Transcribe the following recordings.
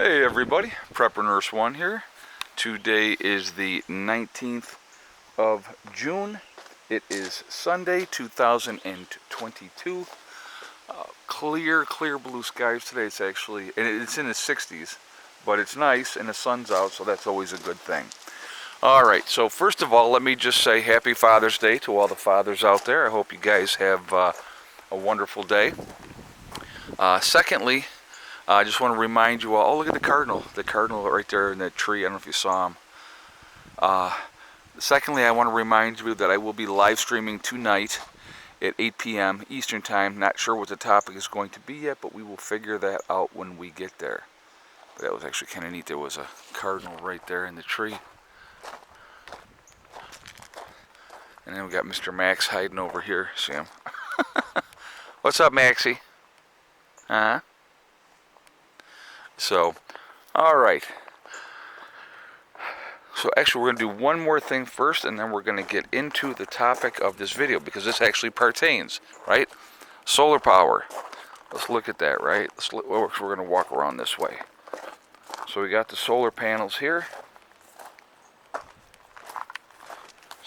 Hey everybody, Prepper Nurse 1 here. Today is the 19th of June. It is Sunday, 2022. Clear blue skies today. It's actually, and it's in the 60s, but it's nice and the sun's out, so that's always a good thing. Alright, so first of all, let me just say Happy Father's Day to all the fathers out there. I hope you guys have a wonderful day. Secondly, I just want to remind you all, oh, look at the cardinal right there in that tree. I don't know if you saw him. Secondly, I want to remind you that I will be live streaming tonight at 8 p.m. Eastern Time. Not sure what the topic is going to be yet, but we will figure that out when we get there. But that was actually kind of neat. There was a cardinal right there in the tree. And then we got Mr. Max hiding over here. See him? What's up, Maxie? Huh? So, alright. So actually we're going to do one more thing first, and then we're going to get into the topic of this video, because this actually pertains, right? Solar power. Let's look at that, right? We're going to walk around this way. So we got the solar panels here.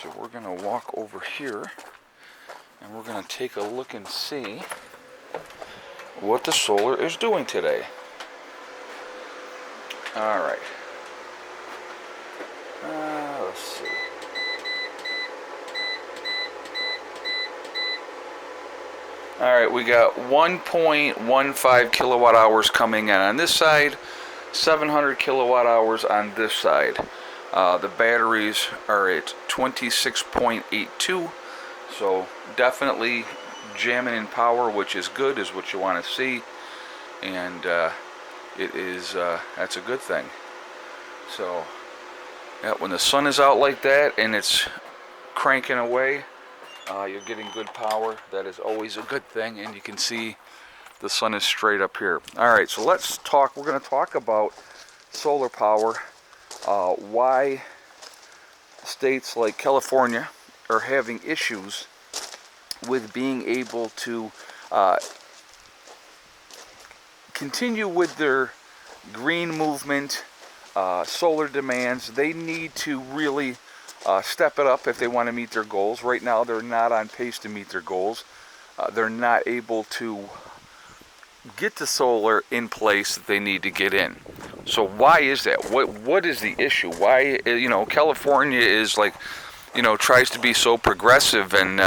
So we're going to walk over here, and we're going to take a look and see what the solar is doing today. Alright. Let's see. Alright, we got 1.15 kilowatt hours coming in on this side, 700 kilowatt hours on this side. The batteries are at 26.82, so definitely jamming in power, which is good, is what you want to see. And it is, that's a good thing. So, yeah, when the sun is out like that and it's cranking away, you're getting good power. That is always a good thing, and you can see the sun is straight up here. Alright, so let's talk, we're going to talk about solar power, why states like California are having issues with being able to continue with their green movement, solar demands. They need to really step it up if they want to meet their goals. Right now they're not on pace to meet their goals. They're not able to get the solar in place that they need to get in. So why is that? What is the issue? Why, California is like, tries to be so progressive and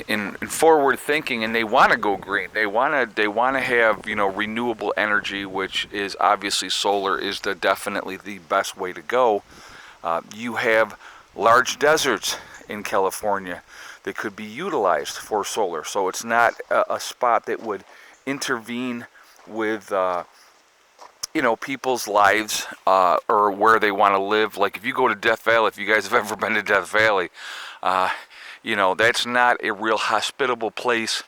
in forward thinking, and they want to go green. They want to have, renewable energy, which is obviously solar is definitely the best way to go. You have large deserts in California that could be utilized for solar, so it's not a spot that would intervene with people's lives or where they want to live. Like if you go to Death Valley, if you guys have ever been to Death Valley, that's not a real hospitable place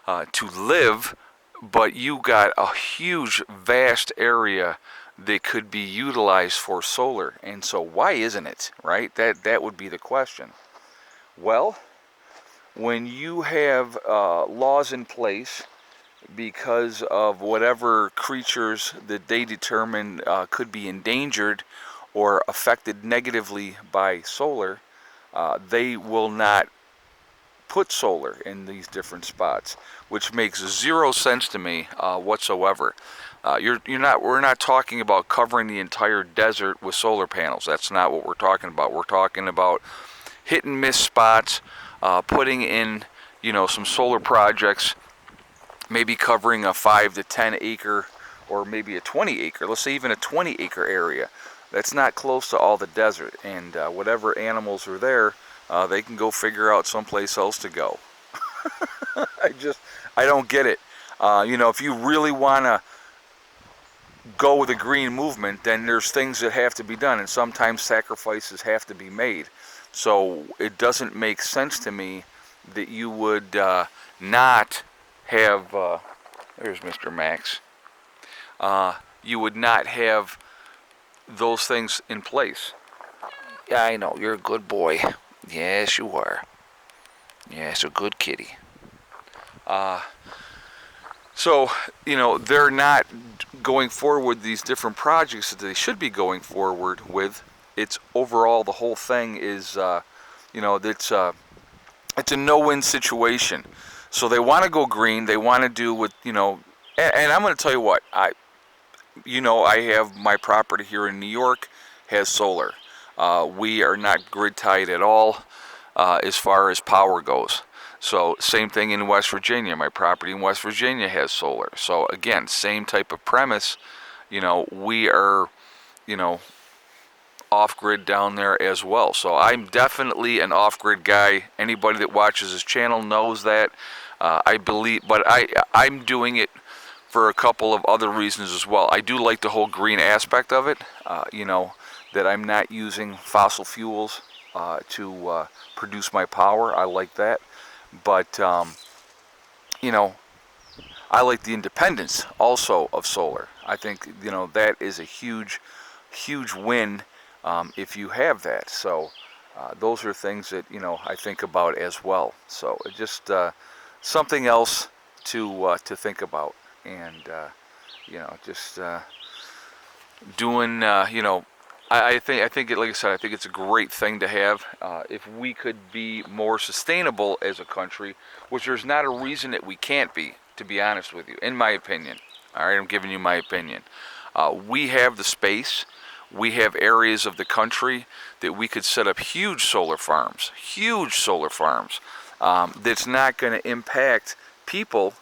to live, but you got a huge, vast area that could be utilized for solar. And so why isn't it, right? That would be the question. Well, when you have laws in place because of whatever creatures that they determine could be endangered or affected negatively by solar, they will not put solar in these different spots, which makes zero sense to me whatsoever. We're not talking about covering the entire desert with solar panels. That's not what we're talking about. We're talking about hit and miss spots, putting in, some solar projects, maybe covering a 5 to 10 acre or maybe a 20 acre, let's say even a 20 acre area. That's not close to all the desert, and whatever animals are there, they can go figure out someplace else to go. I don't get it. If you really want to go with the green movement, then there's things that have to be done, and sometimes sacrifices have to be made. So it doesn't make sense to me that you would not have, there's Mr. Max, you would not have those things in place. Yeah, I know, you're a good boy. Yes, you are. Yes, a good kitty. So, they're not going forward with these different projects that they should be going forward with. It's overall, the whole thing is, it's a no-win situation. So they want to go green. They want to do what, and I'm going to tell you what, I have my property here in New York has solar. We are not grid tied at all as far as power goes. So same thing in West Virginia. My property in West Virginia has solar. So again, same type of premise. We are, off-grid down there as well. So I'm definitely an off-grid guy. Anybody that watches this channel knows that. I believe, but I'm doing it for a couple of other reasons as well. I do like the whole green aspect of it. That I'm not using fossil fuels to produce my power. I like that. But, I like the independence also of solar. I think, that is a huge, huge win if you have that. So those are things that, I think about as well. So just something else to think about. And, just doing, I think it, like I said, I think it's a great thing to have. If we could be more sustainable as a country, which there's not a reason that we can't be, to be honest with you, in my opinion. All right, I'm giving you my opinion. We have the space. We have areas of the country that we could set up huge solar farms, that's not going to impact people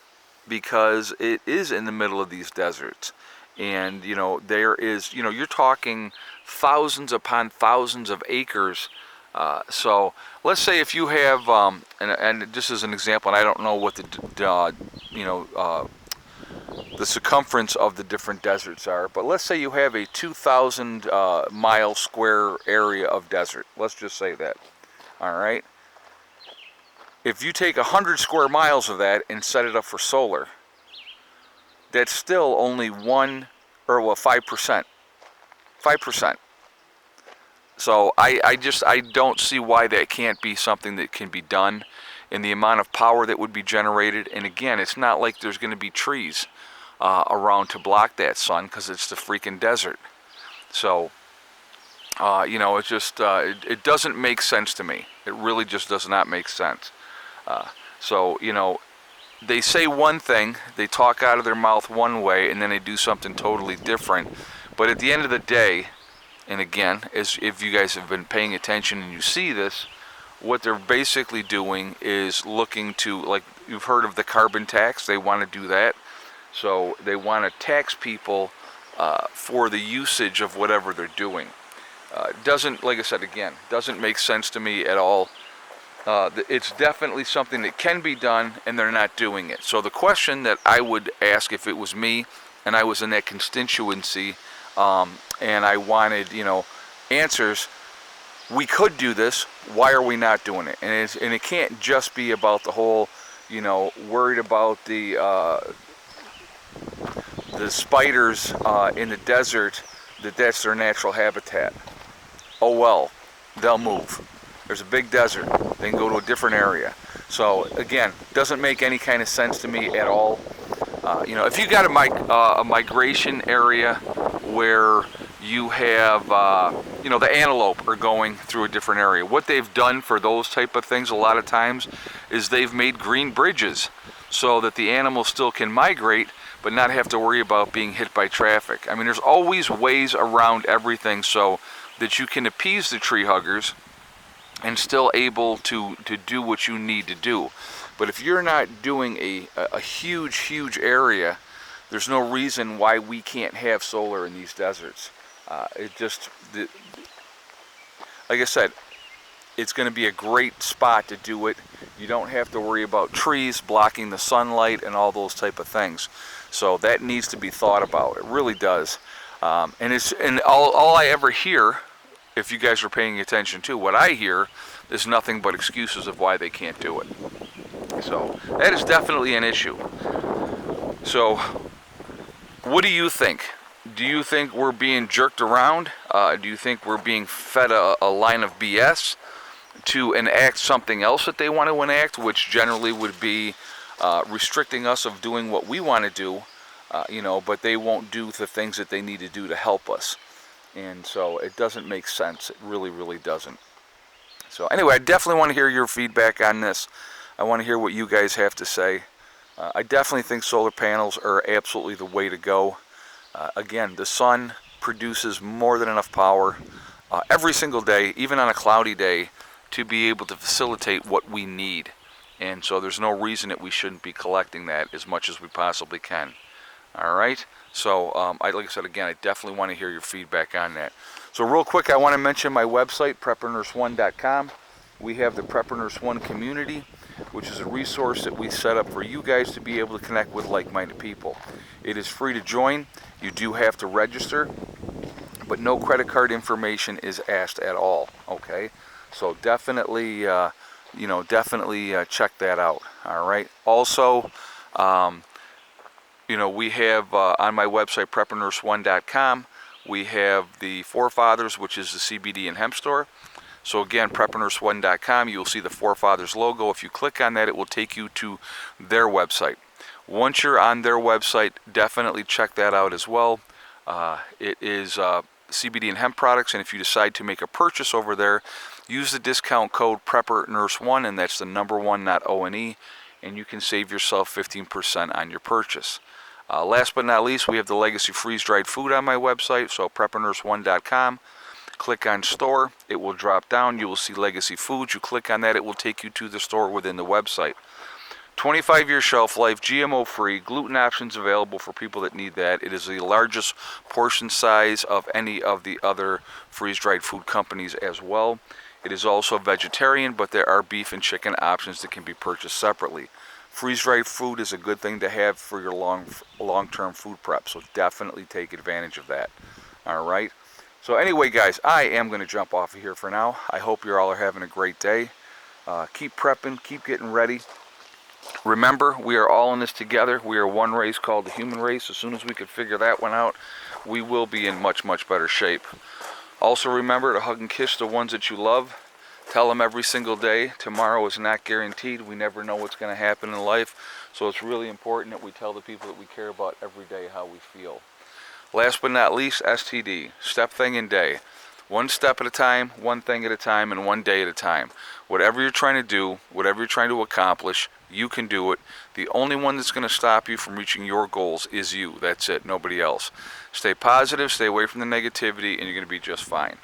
because it is in the middle of these deserts. And, there is, you're talking thousands upon thousands of acres. So let's say if you have, and just as an example, and I don't know what the circumference of the different deserts are, but let's say you have a 2,000 mile square area of desert. Let's just say that. All right. If you take 100 square miles of that and set it up for solar, that's still only 5%. 5%. So I don't see why that can't be something that can be done, and the amount of power that would be generated. And again, it's not like there's going to be trees around to block that sun because it's the freaking desert. So, it's just, it doesn't make sense to me. It really just does not make sense. So, they say one thing, they talk out of their mouth one way, and then they do something totally different. But at the end of the day, and again, as if you guys have been paying attention and you see this, what they're basically doing is looking to, like, you've heard of the carbon tax. They want to do that. So they want to tax people for the usage of whatever they're doing. Doesn't, like I said again, doesn't make sense to me at all. It's definitely something that can be done, and they're not doing it. So the question that I would ask if it was me and I was in that constituency, and I wanted, answers, we could do this. Why are we not doing it? And it can't just be about the whole, worried about the spiders in the desert, that's their natural habitat. Oh well, they'll move. There's a big desert. They can go to a different area. So again, doesn't make any kind of sense to me at all. If you got a migration area where you have, the antelope are going through a different area. What they've done for those type of things a lot of times is they've made green bridges so that the animals still can migrate but not have to worry about being hit by traffic. I mean, there's always ways around everything so that you can appease the tree huggers and still able to do what you need to do. But if you're not doing a huge, huge area, there's no reason why we can't have solar in these deserts. Like I said, it's going to be a great spot to do it. You don't have to worry about trees blocking the sunlight and all those type of things. So that needs to be thought about. It really does. And all I ever hear, if you guys are paying attention to, what I hear is nothing but excuses of why they can't do it. So that is definitely an issue. So what do you think? Do you think we're being jerked around? Do you think we're being fed a line of BS to enact something else that they want to enact, which generally would be restricting us of doing what we want to do, you know, but they won't do the things that they need to do to help us. And so it doesn't make sense. It really, really doesn't. So anyway, I definitely want to hear your feedback on this. I want to hear what you guys have to say. I definitely think solar panels are absolutely the way to go. Again, the sun produces more than enough power every single day, even on a cloudy day, to be able to facilitate what we need. And so there's no reason that we shouldn't be collecting that as much as we possibly can. All right? So, like I said, again, I definitely want to hear your feedback on that. So real quick, I want to mention my website, preppernurse1.com. We have the Prepper Nurse 1 community, which is a resource that we set up for you guys to be able to connect with like-minded people. It is free to join. You do have to register, but no credit card information is asked at all. Okay? So definitely, definitely check that out. All right? Also, we have on my website, preppernurse1.com, we have the Forefathers, which is the CBD and hemp store. So again, preppernurse1.com, you'll see the Forefathers logo. If you click on that, it will take you to their website. Once you're on their website, definitely check that out as well. It is CBD and hemp products, and if you decide to make a purchase over there, use the discount code PrepperNurse1, and that's the number 1, not O-N-E, and you can save yourself 15% on your purchase. Last but not least, we have the Legacy freeze-dried food on my website, so preppernurse1.com. Click on store, it will drop down, you will see Legacy Foods. You click on that, it will take you to the store within the website. 25-year shelf life, GMO-free, gluten options available for people that need that. It is the largest portion size of any of the other freeze-dried food companies as well. It is also vegetarian, but there are beef and chicken options that can be purchased separately. Freeze-dried food is a good thing to have for your long-term food prep, so definitely take advantage of that. All right? So anyway, guys, I am going to jump off of here for now. I hope you all are having a great day. Keep prepping, keep getting ready. Remember, we are all in this together. We are one race called the human race. As soon as we can figure that one out, we will be in much, much better shape. Also remember to hug and kiss the ones that you love. Tell them every single day, tomorrow is not guaranteed. We never know what's going to happen in life. So it's really important that we tell the people that we care about every day how we feel. Last but not least, STD, step, thing, and day. One step at a time, one thing at a time, and one day at a time. Whatever you're trying to do, whatever you're trying to accomplish, you can do it. The only one that's going to stop you from reaching your goals is you. That's it, nobody else. Stay positive, stay away from the negativity, and you're going to be just fine.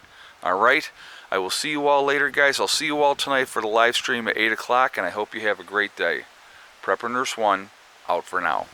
All right? I will see you all later, guys. I'll see you all tonight for the live stream at 8 o'clock, and I hope you have a great day. Prepper Nurse 1, out for now.